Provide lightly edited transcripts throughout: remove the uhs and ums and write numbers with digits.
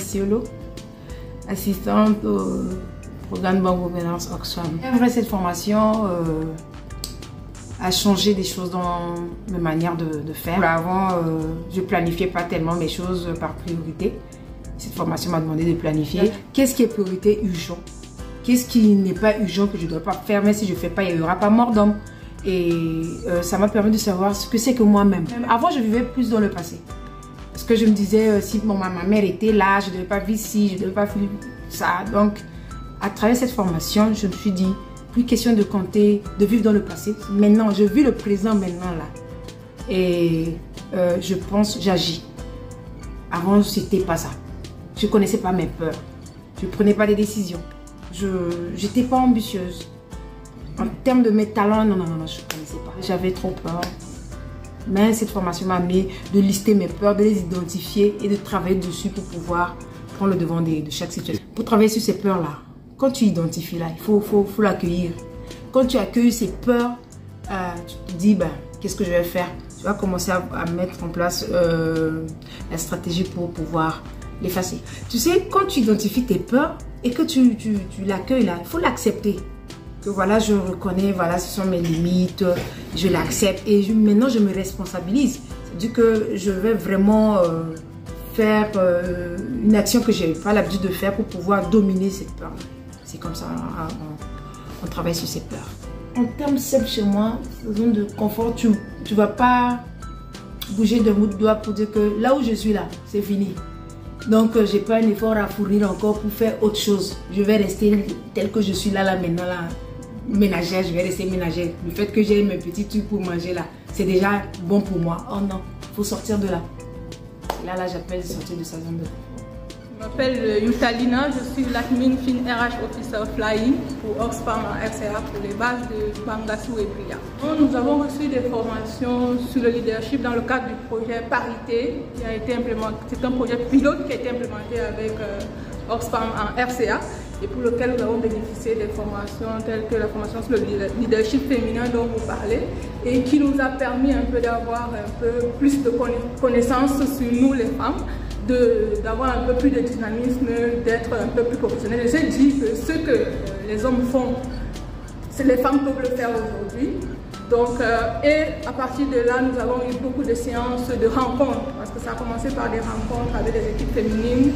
Siolo, assistante au programme Bonne Gouvernance Oxfam. En vrai, cette formation a changé des choses dans mes manières de faire. Avant, je planifiais pas tellement mes choses par priorité. Cette formation m'a demandé de planifier. Qu'est-ce qui est priorité urgent? Qu'est-ce qui n'est pas urgent que je ne dois pas faire? Mais si je ne fais pas, il n'y aura pas mort d'homme. Et ça m'a permis de savoir ce que c'est que moi-même. Avant, je vivais plus dans le passé. Parce que je me disais, si ma mère était là, je ne devais pas vivre ci, je ne devais pas vivre ça. Donc, à travers cette formation, je me suis dit, plus question de compter, de vivre dans le passé. Maintenant, je vis le présent maintenant là. Et je pense, j'agis. Avant, c'était pas ça. Je ne connaissais pas mes peurs. Je ne prenais pas des décisions. Je n'étais pas ambitieuse. En termes de mes talents, non, je ne connaissais pas. J'avais trop peur. Mais cette formation m'a amené de lister mes peurs, de les identifier et de travailler dessus pour pouvoir prendre le devant de chaque situation. Pour travailler sur ces peurs-là, quand tu identifies là, il faut l'accueillir. Quand tu accueilles ces peurs, tu te dis, qu'est-ce que je vais faire? Tu vas commencer à mettre en place la stratégie pour pouvoir l'effacer. Tu sais, quand tu identifies tes peurs et que tu l'accueilles là, il faut l'accepter. Que voilà, je reconnais, voilà, ce sont mes limites, je l'accepte et maintenant je me responsabilise. C'est-à-dire que je vais vraiment faire une action que je n'avais pas l'habitude de faire pour pouvoir dominer cette peur. C'est comme ça, on travaille sur ces peurs. En termes simples chez moi, zone de confort, tu ne vas pas bouger de bout de doigt pour dire que là où je suis là, c'est fini. Donc, je n'ai pas un effort à fournir encore pour faire autre chose. Je vais rester tel que je suis là maintenant, là, ménagère, je vais rester ménagère. Le fait que j'ai mes petits trucs pour manger là, c'est déjà bon pour moi. Oh non, il faut sortir de là. Là, j'appelle sortir de sa zone de confort. Je m'appelle Yutalina, je suis l'admin Fin RH Officer Flying pour Oxfam RCA pour les bases de Bangassou et Bria. Nous avons reçu des formations sur le leadership dans le cadre du projet Parité qui a été implémenté. C'est un projet pilote qui a été implémenté avec Oxfam en RCA et pour lequel nous avons bénéficié des formations telles que la formation sur le leadership féminin dont vous parlez et qui nous a permis un peu d'avoir un peu plus de connaissances sur nous les femmes, d'avoir un peu plus de dynamisme, d'être un peu plus professionnel. Et j'ai dit que ce que les hommes font, les femmes peuvent le faire aujourd'hui. Donc, et à partir de là, nous avons eu beaucoup de séances de rencontres, parce que ça a commencé par des rencontres avec des équipes féminines,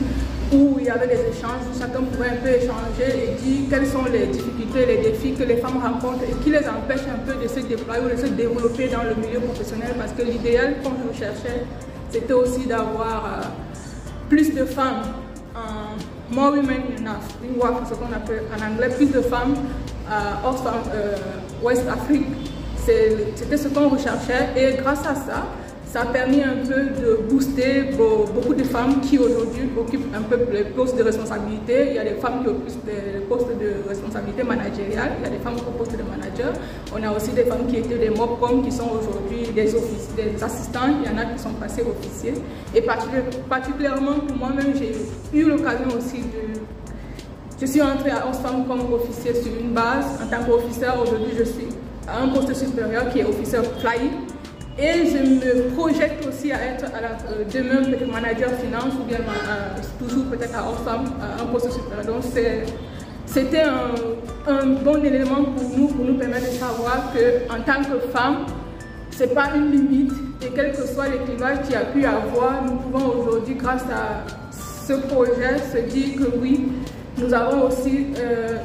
où il y avait des échanges, où chacun pouvait un peu échanger et dire quelles sont les difficultés, les défis que les femmes rencontrent et qui les empêchent un peu de se déployer ou de se développer dans le milieu professionnel, parce que l'idéal qu'on recherchait, c'était aussi d'avoir plus de femmes, more women enough, c'est ce qu'on appelle en anglais, plus de femmes Oxfam West Afrique. C'était ce qu'on recherchait et grâce à ça, ça a permis un peu de booster beaucoup de femmes qui aujourd'hui occupent un peu les postes de responsabilité. Il y a des femmes qui occupent des postes de responsabilité managériale, il y a des femmes qui occupent des postes de manager. On a aussi des femmes qui étaient des MOPCOM qui sont aujourd'hui des assistants, il y en a qui sont passés officiers. Et particulièrement pour moi-même, j'ai eu l'occasion aussi Je suis entrée à Oxfam comme officier sur une base. En tant qu'officier, aujourd'hui je suis à un poste supérieur qui est officier flying. Et je me projette aussi à être demain peut-être manager finance ou bien toujours peut-être à Oxfam, un poste supérieur. Donc c'était un bon élément pour nous permettre de savoir qu'en tant que femme, ce n'est pas une limite et quel que soit les clivages qu'il y a pu avoir, nous pouvons aujourd'hui, grâce à ce projet, se dire que oui, nous avons aussi,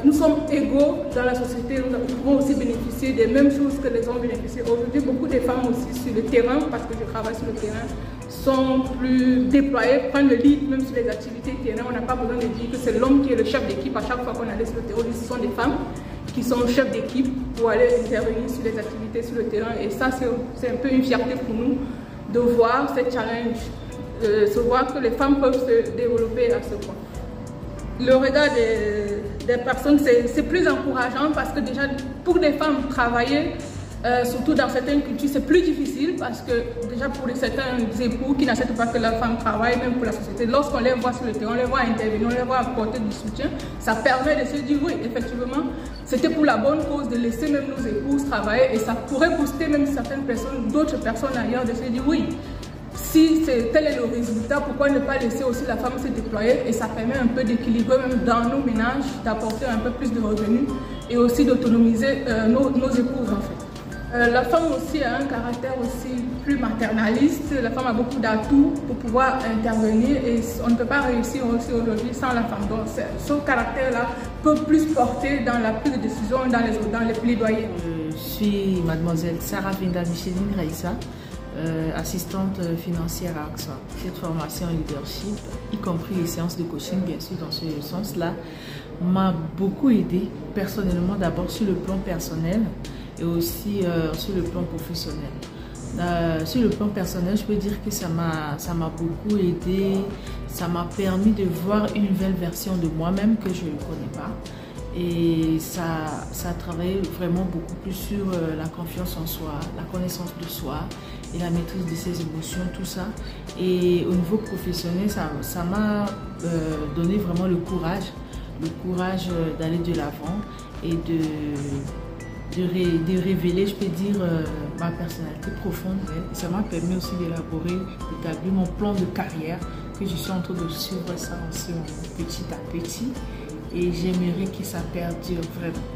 nous sommes égaux dans la société, nous pouvons aussi bénéficier des mêmes choses que les hommes bénéficient. Aujourd'hui, beaucoup de femmes aussi sur le terrain, parce que je travaille sur le terrain, sont plus déployées, prennent le lead même sur les activités terrain. On n'a pas besoin de dire que c'est l'homme qui est le chef d'équipe à chaque fois qu'on allait sur le terrain. Ce sont des femmes qui sont chefs d'équipe pour aller intervenir sur les activités sur le terrain. Et ça, c'est un peu une fierté pour nous de voir ce challenge, de se voir que les femmes peuvent se développer à ce point. Le regard des personnes, c'est plus encourageant parce que déjà, pour des femmes, travailler, surtout dans certaines cultures, c'est plus difficile parce que déjà pour certains époux qui n'acceptent pas que leur femme travaille, même pour la société, lorsqu'on les voit sur le terrain, on les voit intervenir, on les voit apporter du soutien, ça permet de se dire oui, effectivement, c'était pour la bonne cause de laisser même nos épouses travailler et ça pourrait booster même certaines personnes, d'autres personnes ailleurs, de se dire oui. si tel est le résultat, pourquoi ne pas laisser aussi la femme se déployer, et ça permet un peu d'équilibrer même dans nos ménages, d'apporter un peu plus de revenus et aussi d'autonomiser nos épouses en fait. La femme aussi a un caractère aussi plus maternaliste, la femme a beaucoup d'atouts pour pouvoir intervenir et on ne peut pas réussir aussi aujourd'hui sans la femme. Donc ce caractère-là peut plus porter dans la prise de décision, dans les plaidoyers. Je suis mademoiselle Sarah Vinda Micheline Raïssa, assistante financière à AXA. Cette formation en leadership, y compris les séances de coaching bien sûr dans ce sens-là, m'a beaucoup aidé personnellement, d'abord sur le plan personnel et aussi sur le plan professionnel. Sur le plan personnel, je peux dire que ça m'a beaucoup aidé, ça m'a permis de voir une nouvelle version de moi-même que je ne connais pas. Et ça a travaillé vraiment beaucoup plus sur la confiance en soi, la connaissance de soi et la maîtrise de ses émotions, tout ça. Et au niveau professionnel, ça m'a donné vraiment le courage d'aller de l'avant et de révéler, je peux dire, ma personnalité profonde. Et ça m'a permis aussi d'élaborer, d'établir mon plan de carrière, que je suis en train de suivre ça aussi petit à petit. Et j'aimerais que ça perdure vraiment.